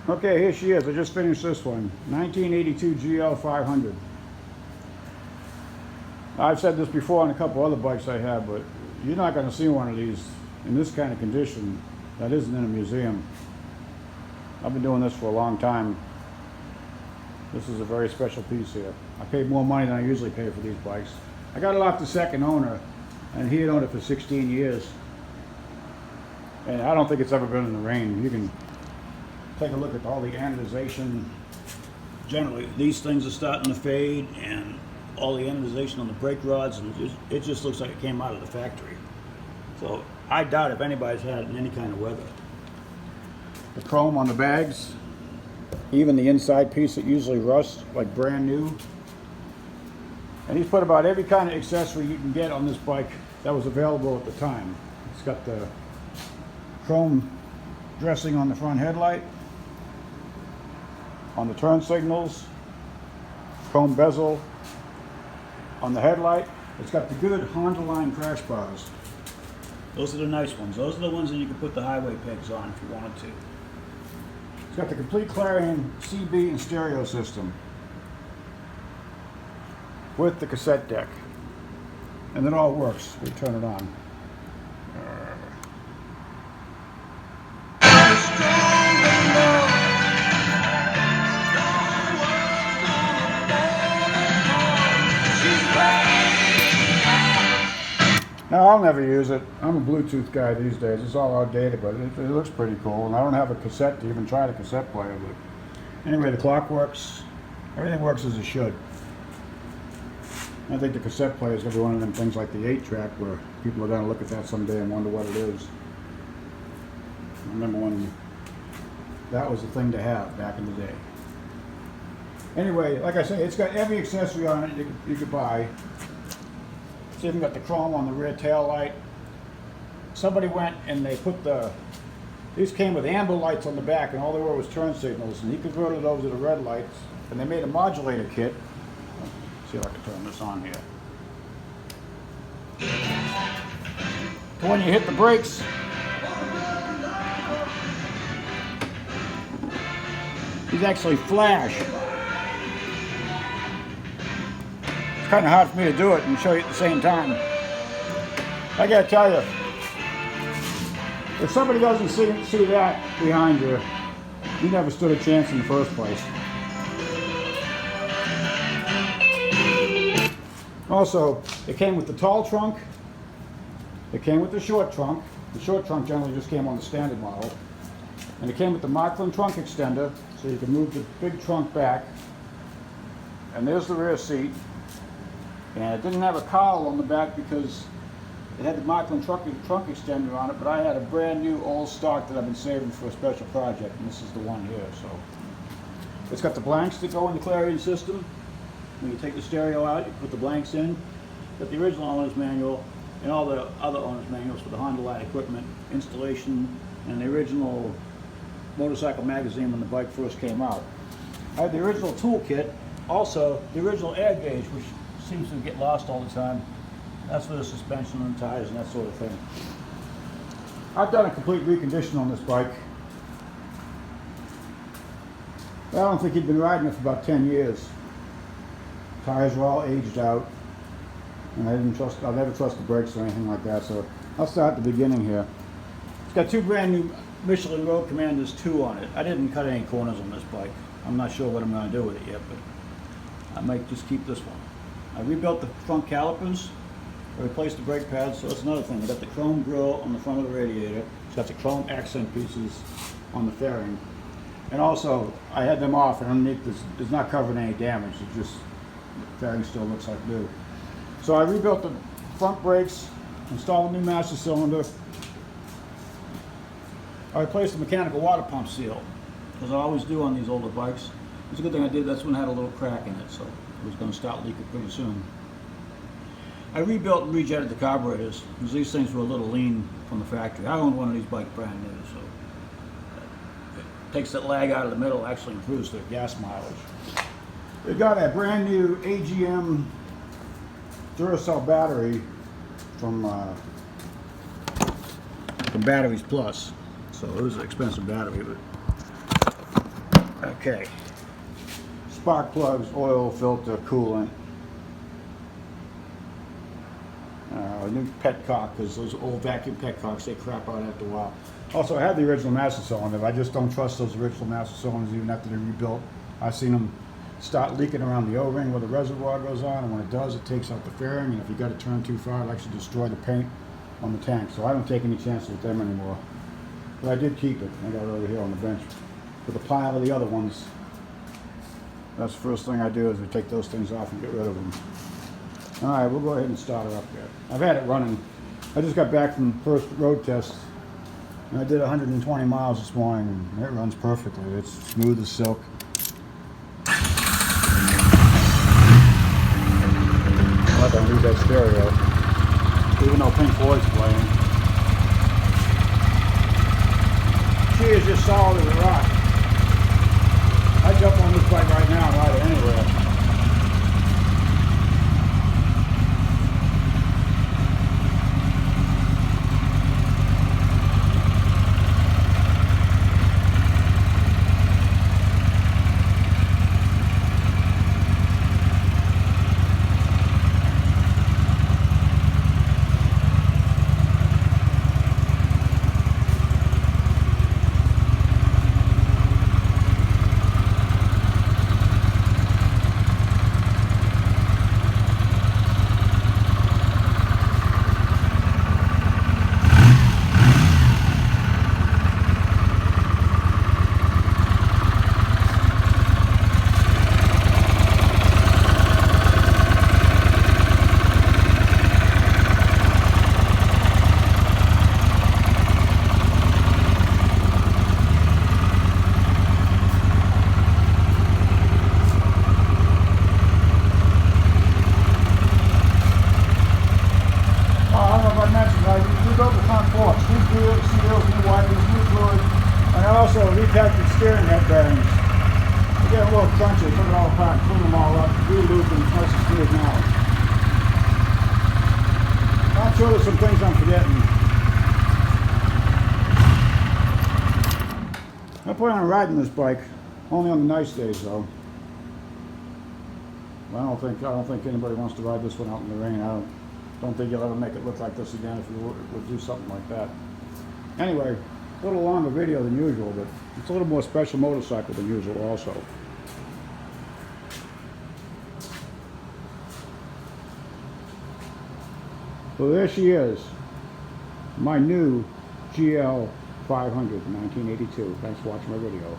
Okay, here she is. I just finished this one. 1982 GL500. I've said this before on a couple other bikes I have, but you're not going to see one of these in this kind of condition that isn't in a museum. I've been doing this for a long time. This is a very special piece here. I paid more money than I usually pay for these bikes. I got it off the second owner, and he had owned it for 16 years. And I don't think it's ever been in the rain. You can take a look at all the anodization. Generally, these things are starting to fade, and all the anodization on the brake rods, and it just looks like it came out of the factory. So I doubt if anybody's had it in any kind of weather. The chrome on the bags, even the inside piece that usually rusts like brand new. And he's put about every kind of accessory you can get on this bike that was available at the time. It's got the chrome dressing on the front headlight, on the turn signals, chrome bezel on the headlight. It's got the good Honda line crash bars. Those are the nice ones. Those are the ones that you can put the highway pegs on if you wanted to. It's got the complete Clarion CB and stereo system with the cassette deck. And it all works. We turn it on. Now, I'll never use it. I'm a Bluetooth guy these days. It's all outdated, but it looks pretty cool. And I don't have a cassette to even try the cassette player. But anyway, the clock works. Everything works as it should. I think the cassette player is going to be one of them things like the 8-track where people are going to look at that someday and wonder what it is. I remember when that was the thing to have back in the day. Anyway, like I say, it's got every accessory on it you could buy. It's even got the chrome on the rear tail light. Somebody went and they put these came with amber lights on the back, and all they were was turn signals, and he converted those to the red lights, and they made a modulator kit. Let's see if I can turn this on here. So when you hit the brakes, these actually flash. It's kind of hard for me to do it and show you at the same time. I gotta tell you, if somebody doesn't see that behind you, you never stood a chance in the first place. Also, it came with the tall trunk, it came with the short trunk. The short trunk generally just came on the standard model. And it came with the Marklin trunk extender, so you can move the big trunk back. And there's the rear seat. And it didn't have a cowl on the back because it had the Marklin trunk extender on it, but I had a brand new old stock that I've been saving for a special project, and this is the one here. So it's got the blanks that go in the Clarion system. When you take the stereo out, you put the blanks in. Got the original owner's manual and all the other owner's manuals for the Honda line equipment, installation, and the original motorcycle magazine when the bike first came out. I had the original toolkit, also the original air gauge, which seems to get lost all the time. That's for the suspension and tires and that sort of thing. I've done a complete recondition on this bike. I don't think he'd been riding it for about 10 years. Tires were all aged out, and I'll never trust the brakes or anything like that, so I'll start at the beginning here. It's got two brand new Michelin Road Commanders 2 on it. I didn't cut any corners on this bike. I'm not sure what I'm going to do with it yet, but I might just keep this one. I rebuilt the front calipers, I replaced the brake pads, so that's another thing. I got the chrome grille on the front of the radiator. It's got the chrome accent pieces on the fairing. And also, I had them off, and underneath this is not covered any damage. It just, the fairing still looks like new. So I rebuilt the front brakes, installed a new master cylinder. I replaced the mechanical water pump seal, as I always do on these older bikes. It's a good thing I did. This one had a little crack in it, so it was going to start leaking pretty soon. I rebuilt and rejetted the carburetors because these things were a little lean from the factory. I owned one of these bikes brand new, so it takes that lag out of the middle, actually improves their gas mileage. We got a brand new AGM Duracell battery from Batteries Plus. So it was an expensive battery, but Okay. Spark plugs, oil filter, coolant. New petcock, because those old vacuum petcocks, they crap out after a while. Also, I have the original master cylinder. I just don't trust those original master cylinders even after they're rebuilt. I've seen them start leaking around the O-ring where the reservoir goes on, and when it does, it takes out the fairing, and if you got to turn too far, it'll actually destroy the paint on the tank. So I don't take any chances with them anymore. But I did keep it. I got it over here on the bench with a pile of the other ones. That's the first thing I do, is we take those things off and get rid of them. Alright, we'll go ahead and start her up there. I've had it running. I just got back from the first road test. And I did 120 miles this morning, and it runs perfectly. It's smooth as silk. I'm not going to lose that stereo, even though Pink Floyd's playing. She is just solid as a rock. I'd jump on this bike right now and ride it anywhere. Repackaged steering head bearings. They get a little crunchy, took it all apart, clean them all up, re-lube them, nice and smooth now. I'm sure there's some things I'm forgetting. I plan on riding this bike, only on the nice days though. I don't think anybody wants to ride this one out in the rain. I don't think you'll ever make it look like this again if you would do something like that. Anyway, a little longer video than usual, but it's a little more special motorcycle than usual also. So there she is, my new GL500 1982. Thanks for watching my video.